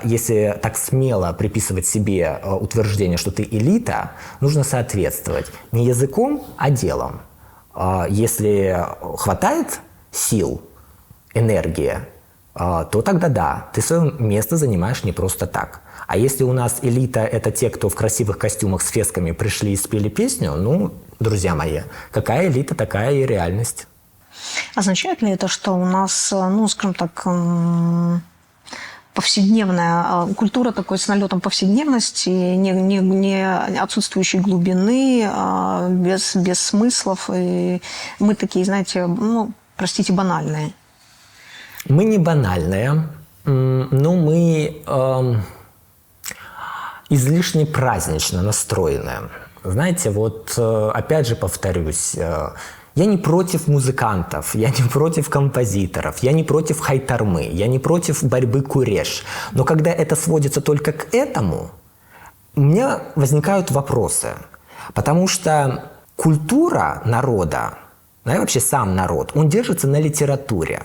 Если так смело приписывать себе утверждение, что ты элита, нужно соответствовать не языком, а делом. Если хватает сил, энергии, то тогда да, ты свое место занимаешь не просто так. А если у нас элита – это те, кто в красивых костюмах с фесками пришли и спели песню, ну, друзья мои, какая элита, такая и реальность. Означает ли это, что у нас, ну, скажем так, повседневная культура такой с налетом повседневности, не отсутствующей глубины, без смыслов. И мы такие, знаете, ну, простите, банальные. Мы не банальные, но мы излишне празднично настроены. Знаете, вот опять же повторюсь, я не против музыкантов, я не против композиторов, я не против хайтармы, я не против борьбы куреш. Но когда это сводится только к этому, у меня возникают вопросы. Потому что культура народа, ну и вообще сам народ, он держится на литературе.